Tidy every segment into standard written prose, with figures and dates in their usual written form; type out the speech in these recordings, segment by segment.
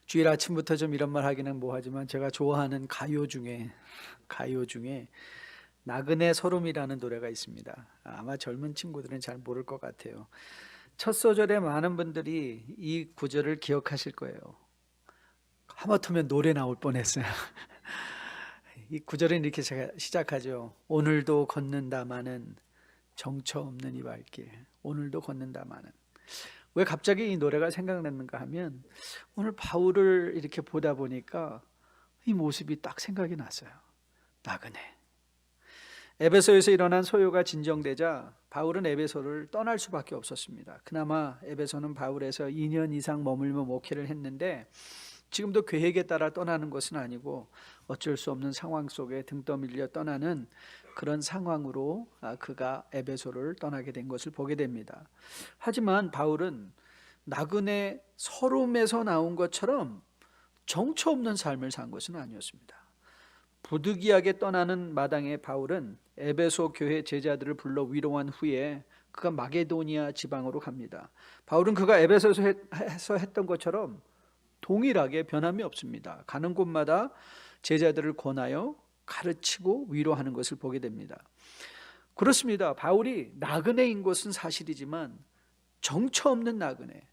주일 아침부터 좀 이런 말 하기는 뭐하지만 제가 좋아하는 가요 중에 나그네 서름이라는 노래가 있습니다. 아마 젊은 친구들은 잘 모를 것 같아요. 첫 소절에 많은 분들이 이 구절을 기억하실 거예요. 하마터면 노래 나올 뻔했어요. 이 구절은 이렇게 시작하죠. 오늘도 걷는다마는 정처 없는 이 발길. 오늘도 걷는다마는. 왜 갑자기 이 노래가 생각났는가 하면 오늘 바울을 이렇게 보다 보니까 이 모습이 딱 생각이 났어요. 나그네. 에베소에서 일어난 소요가 진정되자 바울은 에베소를 떠날 수밖에 없었습니다. 그나마 에베소는 바울에서 2년 이상 머물며 목회를 했는데 지금도 계획에 따라 떠나는 것은 아니고 어쩔 수 없는 상황 속에 등 떠밀려 떠나는 그런 상황으로 그가 에베소를 떠나게 된 것을 보게 됩니다. 하지만 바울은 나그네 서름에서 나온 것처럼 정처 없는 삶을 산 것은 아니었습니다. 부득이하게 떠나는 마당에 바울은 에베소 교회 제자들을 불러 위로한 후에 그가 마게도니아 지방으로 갑니다. 바울은 그가 에베소에서 했던 것처럼 동일하게 변함이 없습니다. 가는 곳마다 제자들을 권하여 가르치고 위로하는 것을 보게 됩니다. 그렇습니다. 바울이 나그네인 것은 사실이지만 정처 없는 나그네,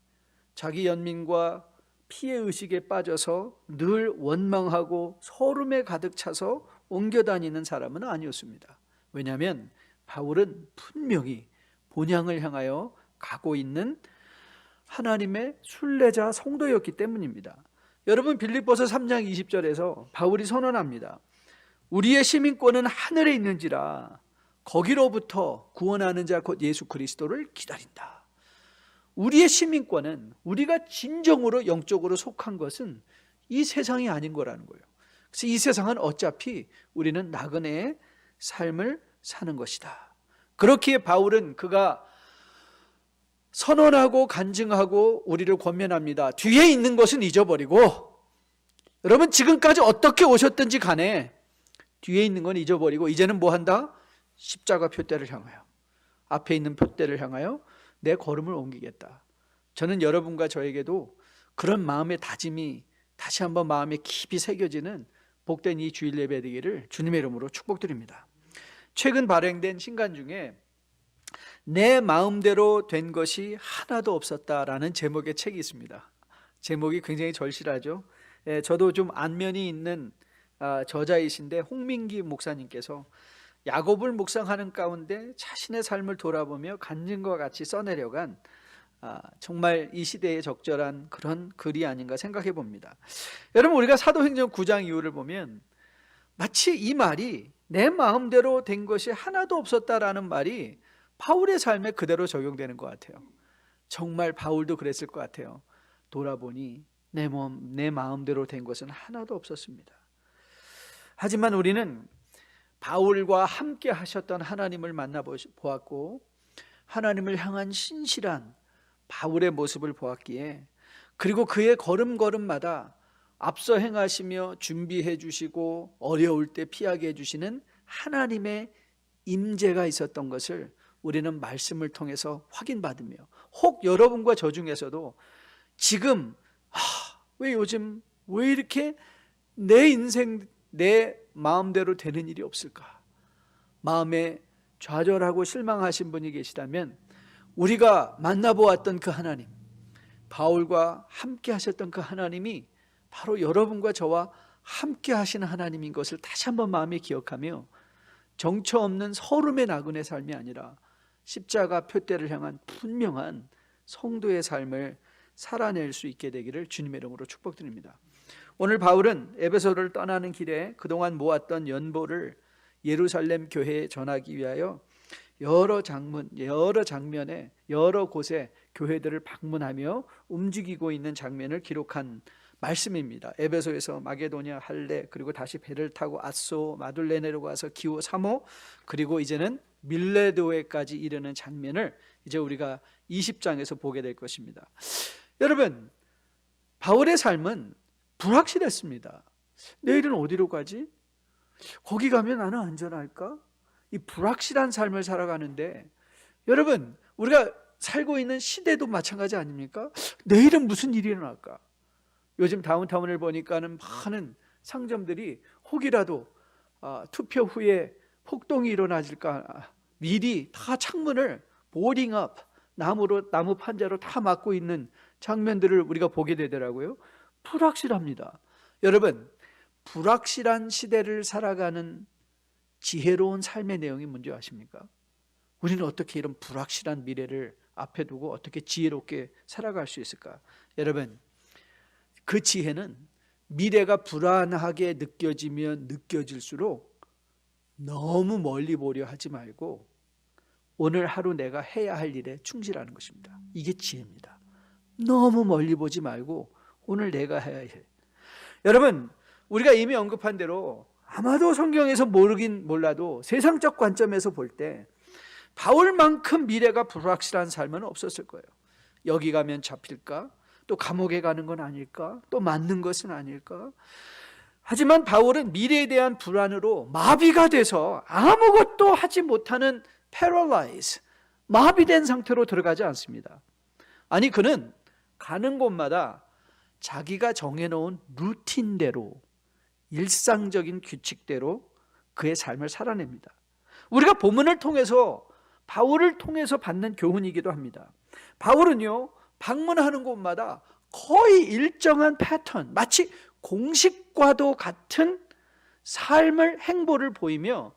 자기 연민과 피해의식에 빠져서 늘 원망하고 서름에 가득 차서 옮겨다니는 사람은 아니었습니다. 왜냐하면 바울은 분명히 본향을 향하여 가고 있는 하나님의 순례자 성도였기 때문입니다. 여러분, 빌립보서 3장 20절에서 바울이 선언합니다. 우리의 시민권은 하늘에 있는지라 거기로부터 구원하는 자 곧 예수 그리스도를 기다린다. 우리의 시민권은, 우리가 진정으로 영적으로 속한 것은 이 세상이 아닌 거라는 거예요. 그래서 이 세상은 어차피 우리는 나그네의 삶을 사는 것이다. 그렇기에 바울은 그가 선언하고 간증하고 우리를 권면합니다. 뒤에 있는 것은 잊어버리고, 여러분 지금까지 어떻게 오셨든지 간에 뒤에 있는 건 잊어버리고 이제는 뭐 한다? 십자가 표대를 향하여, 앞에 있는 표대를 향하여 내 걸음을 옮기겠다. 저는 여러분과 저에게도 그런 마음의 다짐이 다시 한번 마음에 깊이 새겨지는 복된 이 주일 예배 되기를 주님의 이름으로 축복드립니다. 최근 발행된 신간 중에 내 마음대로 된 것이 하나도 없었다라는 제목의 책이 있습니다. 제목이 굉장히 절실하죠. 저도 좀 안면이 있는 저자이신데 홍민기 목사님께서 야곱을 묵상하는 가운데 자신의 삶을 돌아보며 간증과 같이 써내려간 정말 이 시대에 적절한 그런 글이 아닌가 생각해 봅니다. 여러분, 우리가 사도행전 9장 이후를 보면 마치 이 말이 내 마음대로 된 것이 하나도 없었다라는 말이 바울의 삶에 그대로 적용되는 것 같아요. 정말 바울도 그랬을 것 같아요. 돌아보니 내 마음대로 된 것은 하나도 없었습니다. 하지만 우리는 바울과 함께 하셨던 하나님을 만나보았고 하나님을 향한 신실한 바울의 모습을 보았기에, 그리고 그의 걸음걸음마다 앞서 행하시며 준비해 주시고 어려울 때 피하게 해주시는 하나님의 임재가 있었던 것을 우리는 말씀을 통해서 확인받으며, 혹 여러분과 저 중에서도 지금 왜 요즘 왜 이렇게 내 인생 내 마음대로 되는 일이 없을까, 마음에 좌절하고 실망하신 분이 계시다면 우리가 만나보았던 그 하나님, 바울과 함께 하셨던 그 하나님이 바로 여러분과 저와 함께 하시는 하나님인 것을 다시 한번 마음에 기억하며 정처 없는 서름의 나그네 삶이 아니라 십자가 표대를 향한 분명한 성도의 삶을 살아낼 수 있게 되기를 주님의 이름으로 축복드립니다. 오늘 바울은 에베소를 떠나는 길에 그동안 모았던 연보를 예루살렘 교회에 전하기 위하여 여러 장면에 여러 곳에 교회들을 방문하며 움직이고 있는 장면을 기록한 말씀입니다. 에베소에서 마게도냐, 할레, 그리고 다시 배를 타고 아소, 마둘레네로 가서 기호, 사모, 그리고 이제는 밀레도에까지 이르는 장면을 이제 우리가 20장에서 보게 될 것입니다. 여러분, 바울의 삶은 불확실했습니다. 내일은 어디로 가지? 거기 가면 나는 안전할까? 이 불확실한 삶을 살아가는데, 여러분, 우리가 살고 있는 시대도 마찬가지 아닙니까? 내일은 무슨 일이 일어날까? 요즘 다운타운을 보니까는 많은 상점들이 혹이라도 투표 후에 폭동이 일어나질까 미리 다 창문을 보딩업, 나무 판자로 다 막고 있는 장면들을 우리가 보게 되더라고요. 불확실합니다. 여러분, 불확실한 시대를 살아가는 지혜로운 삶의 내용이 뭔지 아십니까? 우리는 어떻게 이런 불확실한 미래를 앞에 두고 어떻게 지혜롭게 살아갈 수 있을까? 여러분, 그 지혜는 미래가 불안하게 느껴지면 느껴질수록 너무 멀리 보려 하지 말고 오늘 하루 내가 해야 할 일에 충실하는 것입니다. 이게 지혜입니다. 너무 멀리 보지 말고 오늘 내가 해야 할 일. 여러분, 우리가 이미 언급한 대로 아마도 성경에서 모르긴 몰라도 세상적 관점에서 볼 때 바울만큼 미래가 불확실한 삶은 없었을 거예요. 여기 가면 잡힐까? 또 감옥에 가는 건 아닐까? 또 맞는 것은 아닐까? 하지만 바울은 미래에 대한 불안으로 마비가 돼서 아무것도 하지 못하는 paralyze, 마비된 상태로 들어가지 않습니다. 아니, 그는 가는 곳마다 자기가 정해놓은 루틴대로, 일상적인 규칙대로 그의 삶을 살아냅니다. 우리가 본문을 통해서, 바울을 통해서 받는 교훈이기도 합니다. 바울은요, 방문하는 곳마다 거의 일정한 패턴, 마치 공식과도 같은 삶을, 행보를 보이며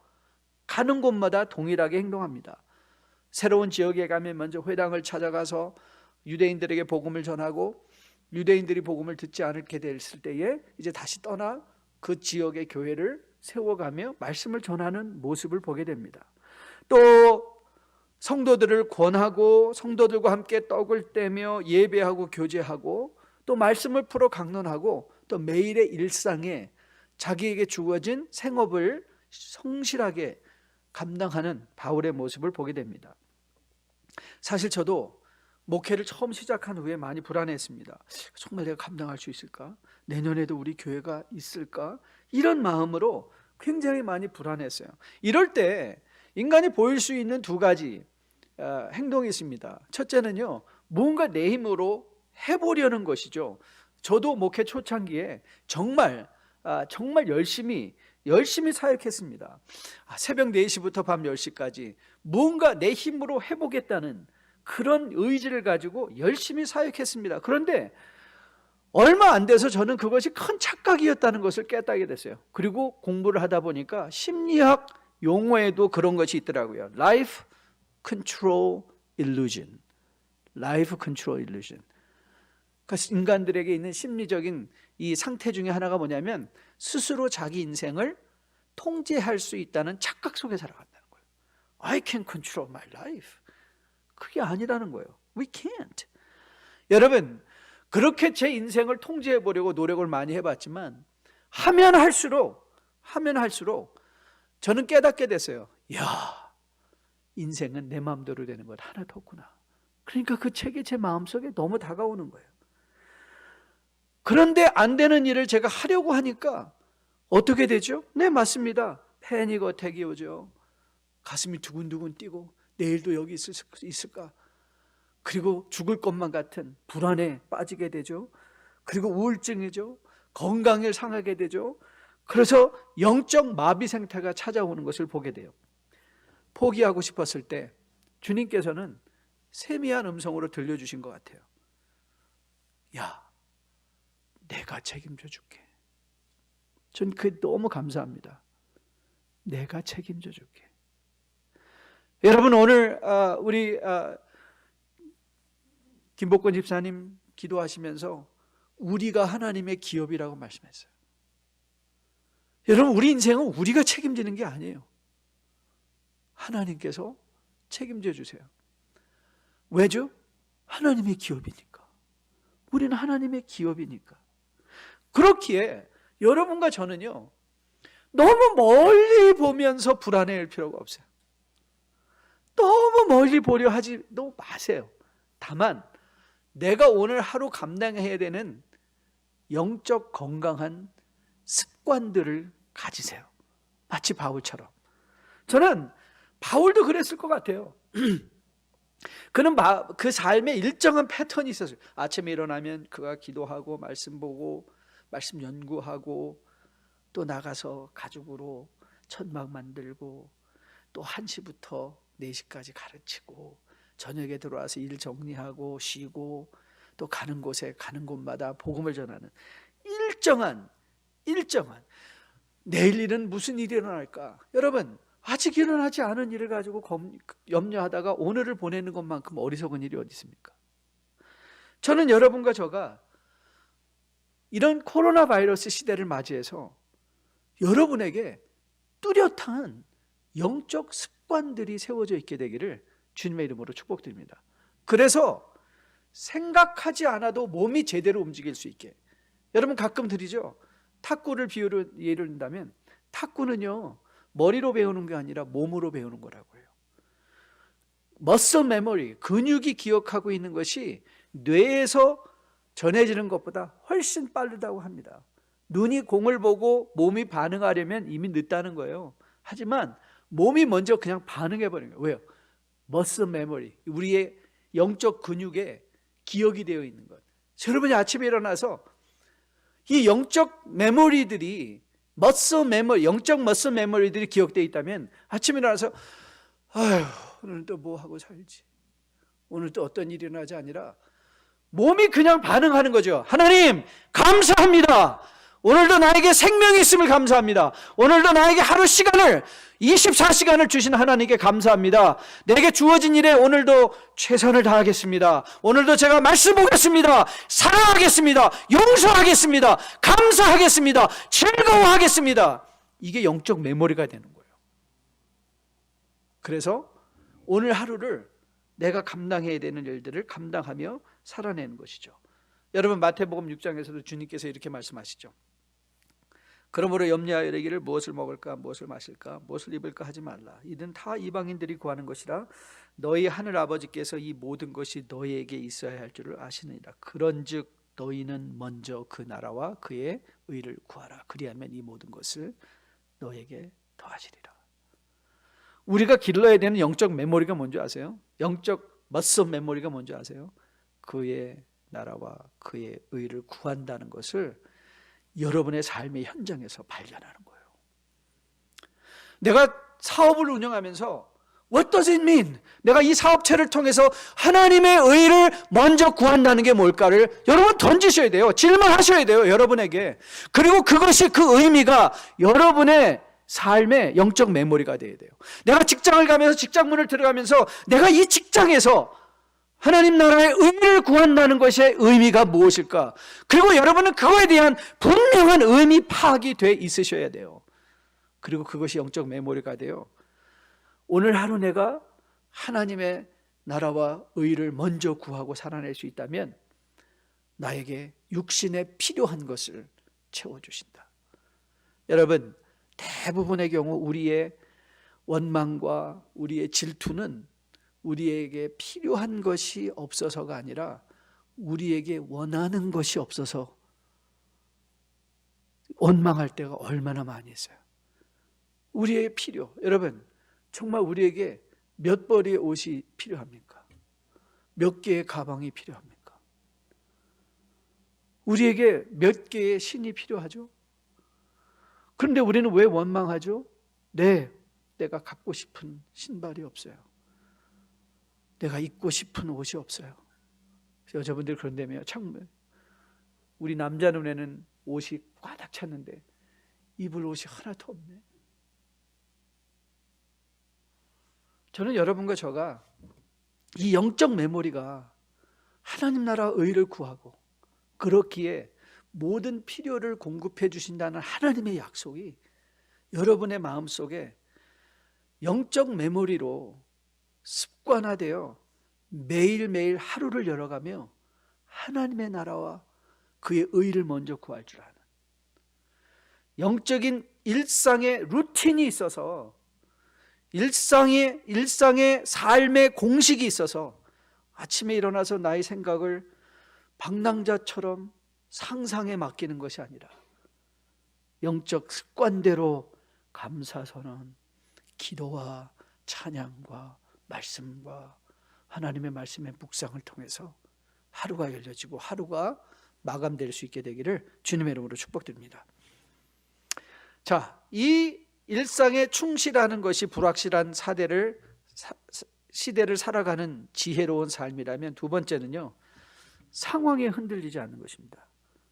가는 곳마다 동일하게 행동합니다. 새로운 지역에 가면 먼저 회당을 찾아가서 유대인들에게 복음을 전하고, 유대인들이 복음을 듣지 않게 됐을 때에 이제 다시 떠나 그 지역의 교회를 세워가며 말씀을 전하는 모습을 보게 됩니다. 또 성도들을 권하고 성도들과 함께 떡을 떼며 예배하고 교제하고 또 말씀을 풀어 강론하고 또 매일의 일상에 자기에게 주어진 생업을 성실하게 감당하는 바울의 모습을 보게 됩니다. 사실 저도 목회를 처음 시작한 후에 많이 불안했습니다. 정말 내가 감당할 수 있을까? 내년에도 우리 교회가 있을까? 이런 마음으로 굉장히 많이 불안했어요. 이럴 때 인간이 보일 수 있는 두 가지 행동이 있습니다. 첫째는요, 뭔가 내 힘으로 해보려는 것이죠. 저도 목회 초창기에 정말 열심히 사역했습니다. 새벽 4시부터 밤 10시까지 뭔가 내 힘으로 해보겠다는 그런 의지를 가지고 열심히 사역했습니다. 그런데 얼마 안 돼서 저는 그것이 큰 착각이었다는 것을 깨닫게 됐어요. 그리고 공부를 하다 보니까 심리학 용어에도 그런 것이 있더라고요. Life Control Illusion. Life Control Illusion. 그러니까 인간들에게 있는 심리적인 이 상태 중에 하나가 뭐냐면 스스로 자기 인생을 통제할 수 있다는 착각 속에 살아간다는 거예요. I can control my life. 그게 아니라는 거예요. We can't. 여러분, 그렇게 제 인생을 통제해 보려고 노력을 많이 해봤지만 하면 할수록 저는 깨닫게 됐어요. 야, 인생은 내 마음대로 되는 것 하나도 없구나. 그러니까 그 책이 제 마음속에 너무 다가오는 거예요. 그런데 안 되는 일을 제가 하려고 하니까 어떻게 되죠? 네, 맞습니다. 패닉 어택이 오죠. 가슴이 두근두근 뛰고 내일도 여기 있을까? 그리고 죽을 것만 같은 불안에 빠지게 되죠. 그리고 우울증이죠. 건강을 상하게 되죠. 그래서 영적 마비 상태가 찾아오는 것을 보게 돼요. 포기하고 싶었을 때 주님께서는 세미한 음성으로 들려주신 것 같아요. 야, 내가 책임져 줄게. 전 그게 너무 감사합니다. 내가 책임져 줄게. 여러분, 오늘 우리 김복권 집사님 기도하시면서 우리가 하나님의 기업이라고 말씀했어요. 여러분, 우리 인생은 우리가 책임지는 게 아니에요. 하나님께서 책임져 주세요. 왜죠? 하나님의 기업이니까. 우리는 하나님의 기업이니까. 그렇기에 여러분과 저는요, 너무 멀리 보면서 불안해할 필요가 없어요. 너무 멀리 보려 하지도 마세요. 다만 내가 오늘 하루 감당해야 되는 영적 건강한 습관들을 가지세요. 마치 바울처럼. 저는 바울도 그랬을 것 같아요. 그는 그 삶에 일정한 패턴이 있었어요. 아침에 일어나면 그가 기도하고 말씀 보고 말씀 연구하고 또 나가서 가족으로 천막 만들고 또 1시부터 4시까지 가르치고 저녁에 들어와서 일 정리하고 쉬고 또 가는 곳에 가는 곳마다 복음을 전하는 일정한 내일 일은 무슨 일이 일어날까? 여러분, 아직 일어나지 않은 일을 가지고 염려하다가 오늘을 보내는 것만큼 어리석은 일이 어디 있습니까? 저는 여러분과 저가 이런 코로나 바이러스 시대를 맞이해서 여러분에게 뚜렷한 영적 습관들이 세워져 있게 되기를 주님의 이름으로 축복드립니다. 그래서 생각하지 않아도 몸이 제대로 움직일 수 있게, 여러분 가끔 드리죠. 탁구를 예를 든다면 탁구는요 머리로 배우는 게 아니라 몸으로 배우는 거라고 해요. 머슬 메모리, 근육이 기억하고 있는 것이 뇌에서 전해지는 것보다 훨씬 빠르다고 합니다. 눈이 공을 보고 몸이 반응하려면 이미 늦다는 거예요. 하지만 몸이 먼저 그냥 반응해버리는 거예요. 왜요? 머슬 메모리, 우리의 영적 근육에 기억이 되어 있는 것. 여러분이 아침에 일어나서 이 영적 메모리들이 영적 머슬 메모리들이 기억되어 있다면 아침에 일어나서 아휴 오늘 또 뭐 하고 살지, 오늘 또 어떤 일이 일어나지 아니라 몸이 그냥 반응하는 거죠. 하나님 감사합니다. 오늘도 나에게 생명이 있음을 감사합니다. 오늘도 나에게 하루 시간을 24시간을 주신 하나님께 감사합니다. 내게 주어진 일에 오늘도 최선을 다하겠습니다. 오늘도 제가 말씀 보겠습니다. 사랑하겠습니다. 용서하겠습니다. 감사하겠습니다. 즐거워하겠습니다. 이게 영적 메모리가 되는 거예요. 그래서 오늘 하루를 내가 감당해야 되는 일들을 감당하며 살아내는 것이죠. 여러분 마태복음 6장에서도 주님께서 이렇게 말씀하시죠. 그러므로 염려하여 이르기를 무엇을 먹을까 무엇을 마실까 무엇을 입을까 하지 말라. 이는 다 이방인들이 구하는 것이라. 너희 하늘 아버지께서 이 모든 것이 너희에게 있어야 할 줄을 아시느니라. 그런즉 너희는 먼저 그 나라와 그의 의를 구하라. 그리하면 이 모든 것을 너희에게 더하시리라. 우리가 길러야 되는 영적 메모리가 뭔지 아세요? 영적 머슬 메모리가 뭔지 아세요? 그의 나라와 그의 의를 구한다는 것을 여러분의 삶의 현장에서 발견하는 거예요. 내가 사업을 운영하면서 What does it mean? 내가 이 사업체를 통해서 하나님의 의를 먼저 구한다는 게 뭘까를 여러분 던지셔야 돼요. 질문하셔야 돼요, 여러분에게. 그리고 그것이 그 의미가 여러분의 삶의 영적 메모리가 되어야 돼요. 내가 직장을 가면서 직장문을 들어가면서 내가 이 직장에서 하나님 나라의 의를 구한다는 것의 의미가 무엇일까? 그리고 여러분은 그거에 대한 분명한 의미 파악이 돼 있으셔야 돼요. 그리고 그것이 영적 메모리가 돼요. 오늘 하루 내가 하나님의 나라와 의를 먼저 구하고 살아낼 수 있다면 나에게 육신에 필요한 것을 채워주신다. 여러분, 대부분의 경우 우리의 원망과 우리의 질투는 우리에게 필요한 것이 없어서가 아니라 우리에게 원하는 것이 없어서 원망할 때가 얼마나 많이 있어요. 우리의 필요, 여러분 정말 우리에게 몇 벌의 옷이 필요합니까? 몇 개의 가방이 필요합니까? 우리에게 몇 개의 신이 필요하죠? 그런데 우리는 왜 원망하죠? 내가 갖고 싶은 신발이 없어요. 내가 입고 싶은 옷이 없어요. 여자분들 그런다며요. 참 우리 남자 눈에는 옷이 꽉 찼는데 입을 옷이 하나도 없네. 저는 여러분과 저가 이 영적 메모리가 하나님 나라 의를 구하고 그렇기에 모든 필요를 공급해 주신다는 하나님의 약속이 여러분의 마음속에 영적 메모리로 습관화되어 매일매일 하루를 열어가며 하나님의 나라와 그의 의를 먼저 구할 줄 아는 영적인 일상의 루틴이 있어서 일상의 삶의 공식이 있어서 아침에 일어나서 나의 생각을 방랑자처럼 상상에 맡기는 것이 아니라 영적 습관대로 감사선언, 기도와 찬양과 말씀과 하나님의 말씀의 묵상을 통해서 하루가 열려지고 하루가 마감될 수 있게 되기를 주님의 이름으로 축복드립니다. 자, 이 일상에 충실하는 것이 불확실한 시대를 살아가는 지혜로운 삶이라면, 두 번째는요, 상황에 흔들리지 않는 것입니다.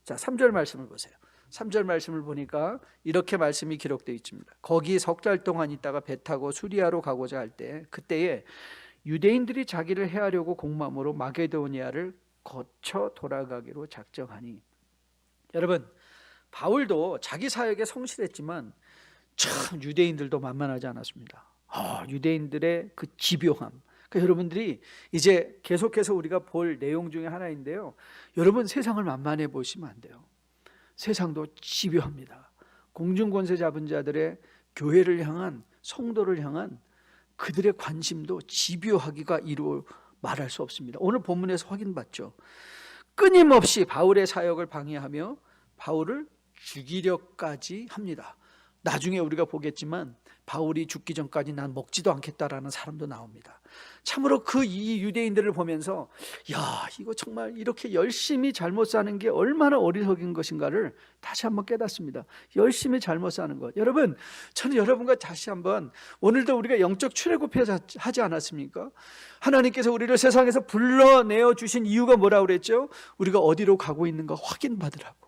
자, 3절 말씀을 보세요. 3절 말씀을 보니까 이렇게 말씀이 기록되어 있습니다. 거기 석 달 동안 있다가 배 타고 수리아로 가고자 할 때, 그때에 유대인들이 자기를 해하려고 공모함으로 마게도니아를 거쳐 돌아가기로 작정하니. 여러분, 바울도 자기 사역에 성실했지만 참 유대인들도 만만하지 않았습니다. 유대인들의 그 집요함. 그러니까 여러분들이 이제 계속해서 우리가 볼 내용 중에 하나인데요, 여러분 세상을 만만해 보시면 안 돼요. 세상도 집요합니다. 공중권세 잡은 자들의 교회를 향한, 성도를 향한 그들의 관심도 집요하기가 이루 말할 수 없습니다. 오늘 본문에서 확인받죠. 끊임없이 바울의 사역을 방해하며 바울을 죽이려까지 합니다. 나중에 우리가 보겠지만 바울이 죽기 전까지 난 먹지도 않겠다라는 사람도 나옵니다. 참으로 이 유대인들을 보면서 야, 이거 정말 이렇게 열심히 잘못 사는 게 얼마나 어리석은 것인가를 다시 한번 깨닫습니다. 열심히 잘못 사는 것. 여러분, 저는 여러분과 다시 한번, 오늘도 우리가 영적 출애굽하지 않았습니까? 하나님께서 우리를 세상에서 불러내어 주신 이유가 뭐라고 그랬죠? 우리가 어디로 가고 있는가 확인받으라고.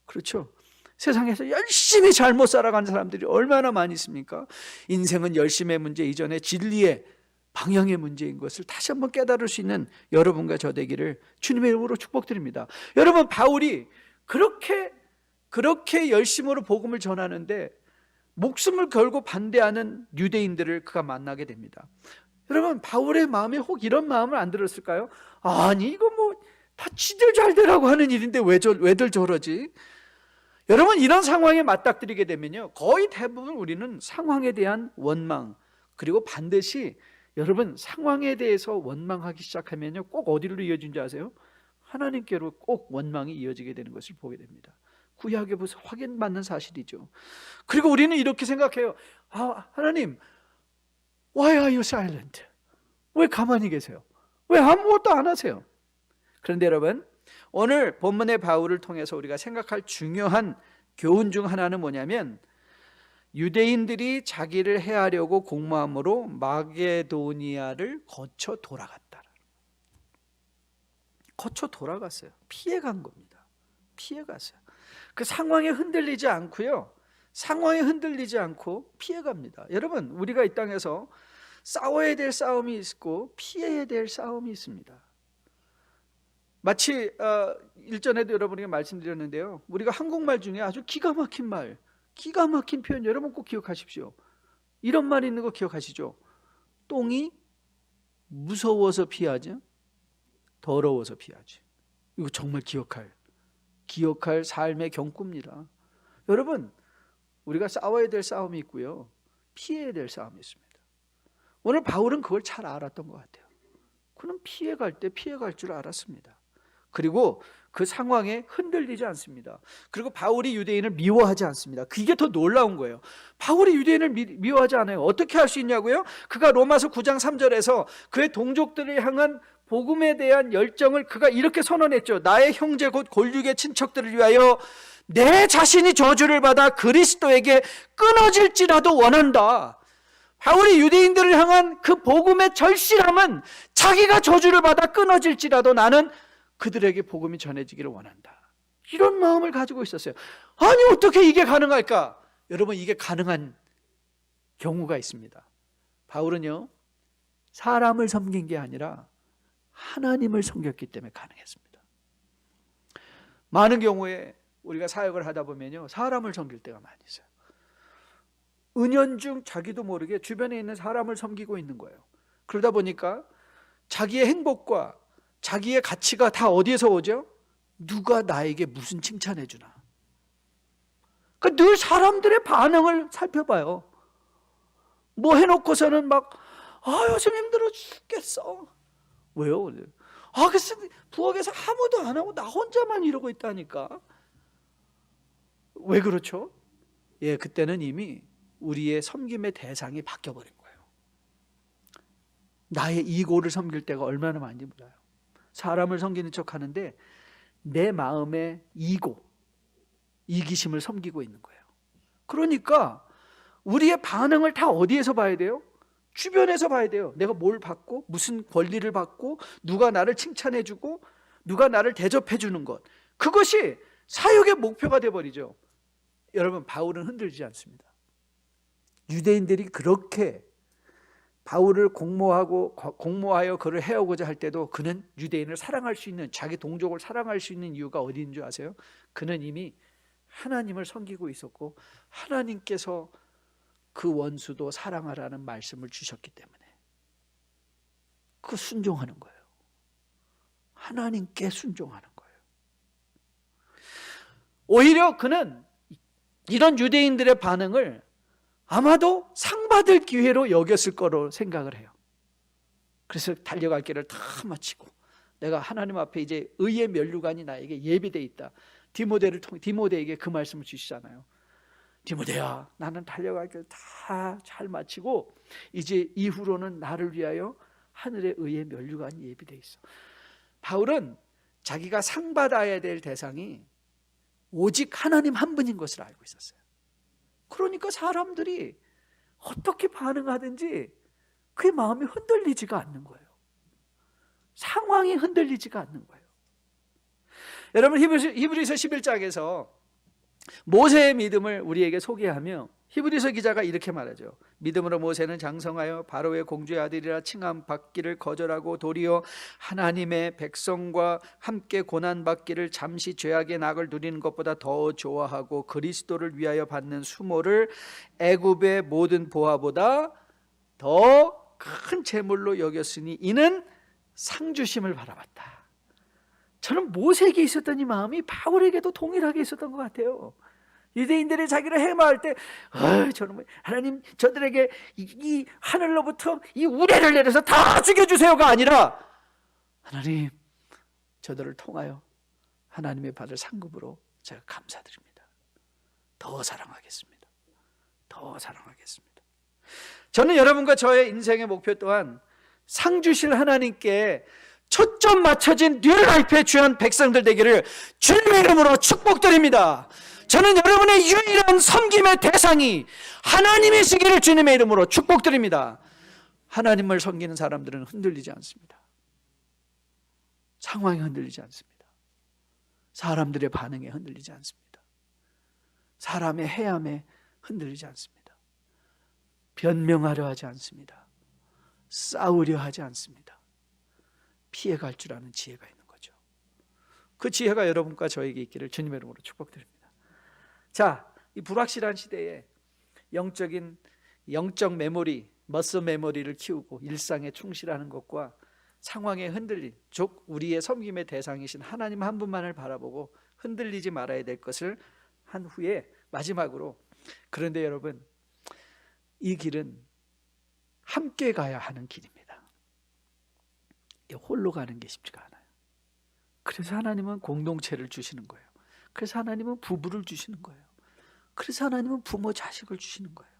그렇죠? 세상에서 열심히 잘못 살아가는 사람들이 얼마나 많이 있습니까? 인생은 열심의 문제 이전에 진리의 방향의 문제인 것을 다시 한번 깨달을 수 있는 여러분과 저 되기를 주님의 이름으로 축복드립니다. 여러분, 바울이 그렇게 열심으로 복음을 전하는데 목숨을 걸고 반대하는 유대인들을 그가 만나게 됩니다. 여러분, 바울의 마음에 혹 이런 마음을 안 들었을까요? 아니, 이거 뭐 다 지들 잘 되라고 하는 일인데 왜들 저러지? 여러분, 이런 상황에 맞닥뜨리게 되면요, 거의 대부분 우리는 상황에 대한 원망, 그리고 반드시 여러분 상황에 대해서 원망하기 시작하면요, 꼭 어디로 이어진지 아세요? 하나님께로 꼭 원망이 이어지게 되는 것을 보게 됩니다. 구약에 보서 확인받는 사실이죠. 그리고 우리는 이렇게 생각해요. 하나님, why are you silent? 왜 가만히 계세요? 왜 아무것도 안 하세요? 그런데 여러분, 오늘 본문의 바울을 통해서 우리가 생각할 중요한 교훈 중 하나는 뭐냐면, 유대인들이 자기를 해하려고 공모함으로 마게도니아를 거쳐 돌아갔다. 거쳐 돌아갔어요. 피해간 겁니다. 피해갔어요. 그 상황에 흔들리지 않고요, 상황에 흔들리지 않고 피해갑니다. 여러분, 우리가 이 땅에서 싸워야 될 싸움이 있고 피해야 될 싸움이 있습니다. 마치 일전에도 여러분에게 말씀드렸는데요, 우리가 한국말 중에 아주 기가 막힌 말, 기가 막힌 표현 여러분 꼭 기억하십시오. 이런 말이 있는 거 기억하시죠? 똥이 무서워서 피하지, 더러워서 피하지. 이거 정말 기억할 삶의 경구입니다. 여러분, 우리가 싸워야 될 싸움이 있고요, 피해야 될 싸움이 있습니다. 오늘 바울은 그걸 잘 알았던 것 같아요. 그는 피해갈 때 피해갈 줄 알았습니다. 그리고 그 상황에 흔들리지 않습니다. 그리고 바울이 유대인을 미워하지 않습니다. 그게 더 놀라운 거예요. 바울이 유대인을 미워하지 않아요. 어떻게 할 수 있냐고요? 그가 로마서 9장 3절에서 그의 동족들을 향한 복음에 대한 열정을 그가 이렇게 선언했죠. 나의 형제 곧 골육의 친척들을 위하여 내 자신이 저주를 받아 그리스도에게 끊어질지라도 원한다. 바울이 유대인들을 향한 그 복음의 절실함은 자기가 저주를 받아 끊어질지라도 나는 그들에게 복음이 전해지기를 원한다. 이런 마음을 가지고 있었어요. 아니, 어떻게 이게 가능할까? 여러분, 이게 가능한 경우가 있습니다. 바울은요, 사람을 섬긴 게 아니라 하나님을 섬겼기 때문에 가능했습니다. 많은 경우에 우리가 사역을 하다 보면요, 사람을 섬길 때가 많이 있어요. 은연중 자기도 모르게 주변에 있는 사람을 섬기고 있는 거예요. 그러다 보니까 자기의 행복과 자기의 가치가 다 어디에서 오죠? 누가 나에게 무슨 칭찬해 주나. 그러니까 늘 사람들의 반응을 살펴봐요. 뭐 해놓고서는 막 요즘 힘들어 죽겠어. 왜요? 그래서 부엌에서 아무도 안 하고 나 혼자만 이러고 있다니까. 왜 그렇죠? 그때는 이미 우리의 섬김의 대상이 바뀌어버린 거예요. 나의 이고를 섬길 때가 얼마나 많은지 몰라요. 사람을 섬기는 척 하는데 내 마음의 이고, 이기심을 섬기고 있는 거예요. 그러니까 우리의 반응을 다 어디에서 봐야 돼요? 주변에서 봐야 돼요. 내가 뭘 받고, 무슨 권리를 받고, 누가 나를 칭찬해 주고, 누가 나를 대접해 주는 것, 그것이 사역의 목표가 되어버리죠. 여러분, 바울은 흔들리지 않습니다. 유대인들이 그렇게 바울을 공모하여 그를 해오고자 할 때도 그는 유대인을 사랑할 수 있는, 자기 동족을 사랑할 수 있는 이유가 어디 있는 줄 아세요? 그는 이미 하나님을 섬기고 있었고 하나님께서 그 원수도 사랑하라는 말씀을 주셨기 때문에 그 순종하는 거예요. 하나님께 순종하는 거예요. 오히려 그는 이런 유대인들의 반응을 아마도 상 받을 기회로 여겼을 거로 생각을 해요. 그래서 달려갈 길을 다 마치고 내가 하나님 앞에 이제 의의 면류관이 나에게 예비되어 있다. 디모데에게 그 말씀을 주시잖아요. 디모데야, 나는 달려갈 길 다 잘 마치고 이제 이후로는 나를 위하여 하늘의 의의 면류관이 예비되어 있어. 바울은 자기가 상 받아야 될 대상이 오직 하나님 한 분인 것을 알고 있었어요. 그러니까 사람들이 어떻게 반응하든지 그의 마음이 흔들리지가 않는 거예요. 상황이 흔들리지가 않는 거예요. 여러분, 히브리서 11장에서 모세의 믿음을 우리에게 소개하며 히브리서 기자가 이렇게 말하죠. 믿음으로 모세는 장성하여 바로의 공주의 아들이라 칭함 받기를 거절하고 도리어 하나님의 백성과 함께 고난받기를 잠시 죄악의 낙을 누리는 것보다 더 좋아하고 그리스도를 위하여 받는 수모를 애굽의 모든 보화보다 더 큰 재물로 여겼으니 이는 상주심을 바라봤다. 저는 모세에게 있었던 이 마음이 바울에게도 동일하게 있었던 것 같아요. 유대인들이 자기를 해마할 때 저는 하나님 저들에게 이 하늘로부터 이 우레를 내려서 다 죽여주세요가 아니라 하나님 저들을 통하여 하나님의 받을 상급으로 제가 감사드립니다. 더 사랑하겠습니다. 더 사랑하겠습니다. 저는 여러분과 저의 인생의 목표 또한 상 주실 하나님께 초점 맞춰진 뉴라이프의 주연 백성들 되기를 주님의 이름으로 축복드립니다. 저는 여러분의 유일한 섬김의 대상이 하나님이시기를 주님의 이름으로 축복드립니다. 하나님을 섬기는 사람들은 흔들리지 않습니다. 상황이 흔들리지 않습니다. 사람들의 반응에 흔들리지 않습니다. 사람의 해함에 흔들리지 않습니다. 변명하려 하지 않습니다. 싸우려 하지 않습니다. 피해갈 줄 아는 지혜가 있는 거죠. 그 지혜가 여러분과 저에게 있기를 주님의 이름으로 축복드립니다. 자, 이 불확실한 시대에 영적 메모리, 머슬 메모리를 키우고 일상에 충실하는 것과 상황에 흔들린 즉 우리의 섬김의 대상이신 하나님 한 분만을 바라보고 흔들리지 말아야 될 것을 한 후에 마지막으로, 그런데 여러분 이 길은 함께 가야 하는 길입니다. 홀로 가는 게 쉽지가 않아요. 그래서 하나님은 공동체를 주시는 거예요. 그래서 하나님은 부부를 주시는 거예요. 그래서 하나님은 부모 자식을 주시는 거예요.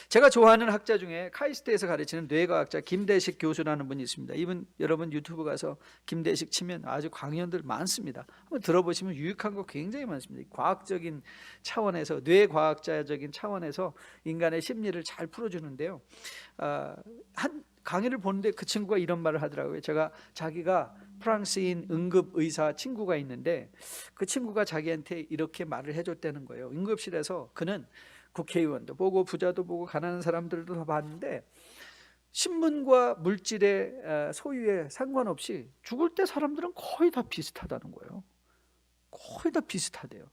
제가 좋아하는 학자 중에 카이스트에서 가르치는 뇌과학자 김대식 교수라는 분이 있습니다. 이분 여러분 유튜브 가서 김대식 치면 아주 강연들 많습니다. 한번 들어보시면 유익한 거 굉장히 많습니다. 과학적인 차원에서, 뇌과학자적인 차원에서 인간의 심리를 잘 풀어주는데요. 한 강의를 보는데 그 친구가 이런 말을 하더라고요. 자기가 프랑스인 응급의사 친구가 있는데 그 친구가 자기한테 이렇게 말을 해줬다는 거예요. 응급실에서 그는 국회의원도 보고 부자도 보고 가난한 사람들도 다 봤는데 신분과 물질의 소유에 상관없이 죽을 때 사람들은 거의 다 비슷하다는 거예요. 거의 다 비슷하대요.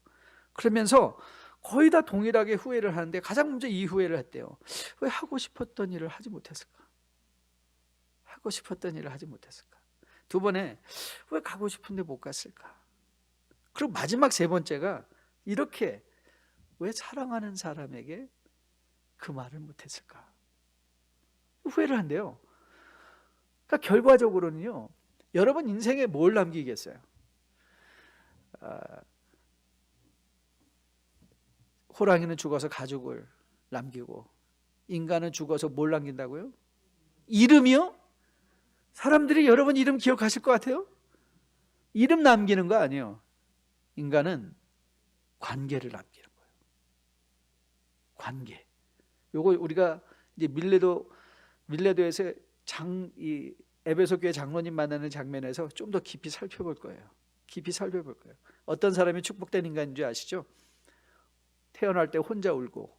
그러면서 거의 다 동일하게 후회를 하는데 가장 먼저 이 후회를 했대요. 왜 하고 싶었던 일을 하지 못했을까? 하고 싶었던 일을 하지 못했을까? 두 번에 왜 가고 싶은데 못 갔을까? 그리고 마지막 세 번째가 이렇게, 왜 사랑하는 사람에게 그 말을 못했을까? 후회를 한대요. 그러니까 결과적으로는요, 여러분 인생에 뭘 남기겠어요? 호랑이는 죽어서 가죽을 남기고 인간은 죽어서 뭘 남긴다고요? 이름이요? 사람들이 여러분 이름 기억하실 것 같아요? 이름 남기는 거 아니에요. 인간은 관계를 남기는 거예요. 관계. 요거 우리가 이제 밀레도에서 이 에베소 교회 장로님 만나는 장면에서 좀 더 깊이 살펴볼 거예요. 깊이 살펴볼 거예요. 어떤 사람이 축복된 인간인 줄 아시죠? 태어날 때 혼자 울고,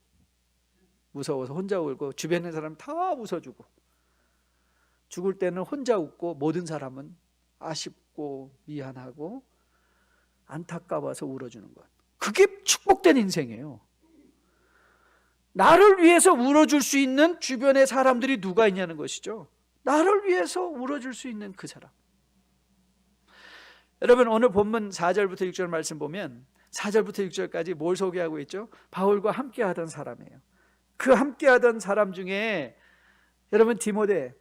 무서워서 혼자 울고, 주변에 있는 사람 다 웃어주고, 죽을 때는 혼자 웃고, 모든 사람은 아쉽고 미안하고 안타까워서 울어주는 것. 그게 축복된 인생이에요. 나를 위해서 울어줄 수 있는 주변의 사람들이 누가 있냐는 것이죠. 나를 위해서 울어줄 수 있는 그 사람. 여러분, 오늘 본문 4절부터 6절 말씀 보면 4절부터 6절까지 뭘 소개하고 있죠? 바울과 함께하던 사람이에요. 그 함께하던 사람 중에 여러분 디모데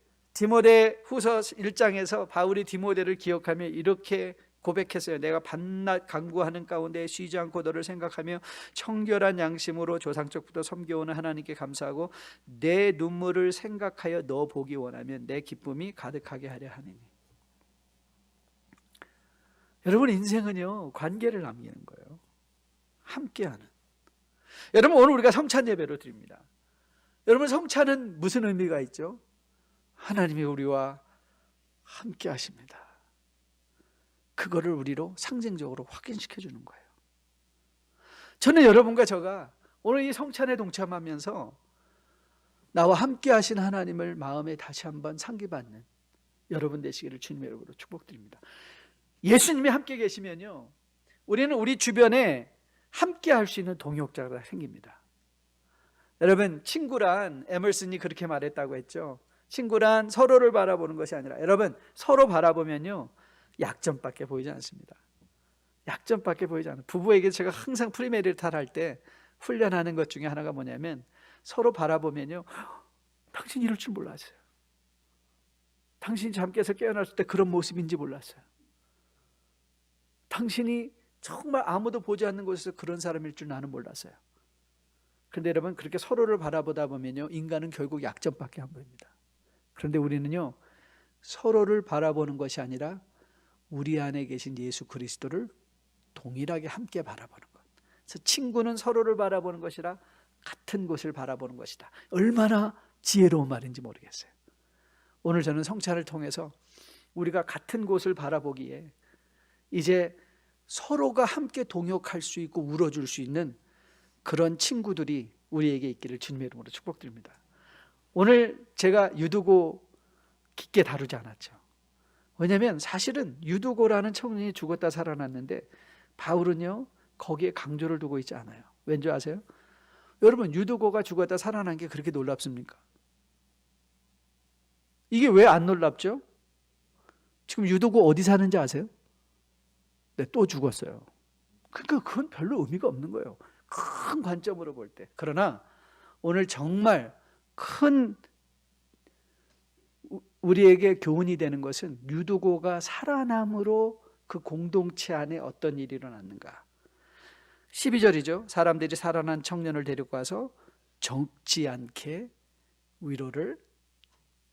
후서 1장에서 바울이 디모데를 기억하며 이렇게 고백했어요. 내가 밤낮 간구하는 가운데 쉬지 않고 너를 생각하며 청결한 양심으로 조상적부터 섬겨오는 하나님께 감사하고 내 눈물을 생각하여 너 보기 원하면 내 기쁨이 가득하게 하려 하느니. 여러분, 인생은요 관계를 남기는 거예요. 함께하는. 여러분, 오늘 우리가 성찬 예배로 드립니다. 여러분, 성찬은 무슨 의미가 있죠? 하나님이 우리와 함께 하십니다. 그거를 우리로 상징적으로 확인시켜 주는 거예요. 저는 여러분과 제가 오늘 이 성찬에 동참하면서 나와 함께 하신 하나님을 마음에 다시 한번 상기받는 여러분 되시기를 주님의 이름으로 축복드립니다. 예수님이 함께 계시면요 우리는 우리 주변에 함께 할 수 있는 동역자가 생깁니다. 여러분, 친구란 에머슨이 그렇게 말했다고 했죠. 친구란 서로를 바라보는 것이 아니라, 여러분 서로 바라보면요 약점밖에 보이지 않습니다. 약점밖에 보이지 않아요. 부부에게 제가 항상 프리메리탈 할 때 훈련하는 것 중에 하나가 뭐냐면 서로 바라보면요 당신 이럴 줄 몰랐어요. 당신이 잠 깨서 깨어났을 때 그런 모습인지 몰랐어요. 당신이 정말 아무도 보지 않는 곳에서 그런 사람일 줄 나는 몰랐어요. 그런데 여러분, 그렇게 서로를 바라보다 보면요 인간은 결국 약점밖에 안 보입니다. 그런데 우리는요 서로를 바라보는 것이 아니라 우리 안에 계신 예수 그리스도를 동일하게 함께 바라보는 것. 그래서 친구는 서로를 바라보는 것이라 같은 곳을 바라보는 것이다. 얼마나 지혜로운 말인지 모르겠어요. 오늘 저는 성찬을 통해서 우리가 같은 곳을 바라보기에 이제 서로가 함께 동역할 수 있고 울어줄 수 있는 그런 친구들이 우리에게 있기를 주님의 이름으로 축복드립니다. 오늘 제가 유두고 깊게 다루지 않았죠. 왜냐하면 사실은 유두고라는 청년이 죽었다 살아났는데 바울은요 거기에 강조를 두고 있지 않아요. 왠지 아세요? 여러분, 유두고가 죽었다 살아난 게 그렇게 놀랍습니까? 이게 왜 안 놀랍죠? 지금 유두고 어디 사는지 아세요? 네, 또 죽었어요. 그러니까 그건 별로 의미가 없는 거예요. 큰 관점으로 볼 때. 그러나 오늘 정말 큰 우리에게 교훈이 되는 것은 유두고가 살아남으로 그 공동체 안에 어떤 일이 일어났는가. 12절이죠. 사람들이 살아난 청년을 데리고 와서 적지 않게 위로를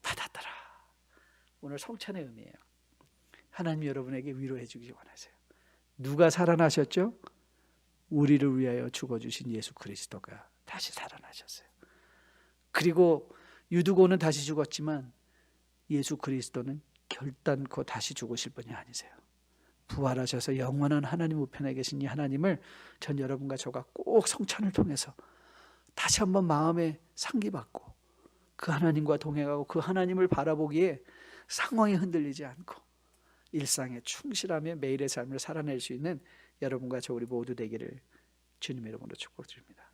받았더라. 오늘 성찬의 의미예요. 하나님 여러분에게 위로해 주기 원하세요. 누가 살아나셨죠? 우리를 위하여 죽어주신 예수 그리스도가 다시 살아나셨어요. 그리고 유두고는 다시 죽었지만 예수 그리스도는 결단코 다시 죽으실 분이 아니세요. 부활하셔서 영원한 하나님 우편에 계신 이 하나님을 전 여러분과 저가 꼭 성찬을 통해서 다시 한번 마음에 상기받고 그 하나님과 동행하고 그 하나님을 바라보기에 상황이 흔들리지 않고 일상에 충실하며 매일의 삶을 살아낼 수 있는 여러분과 저 우리 모두 되기를 주님의 이름으로 축복드립니다.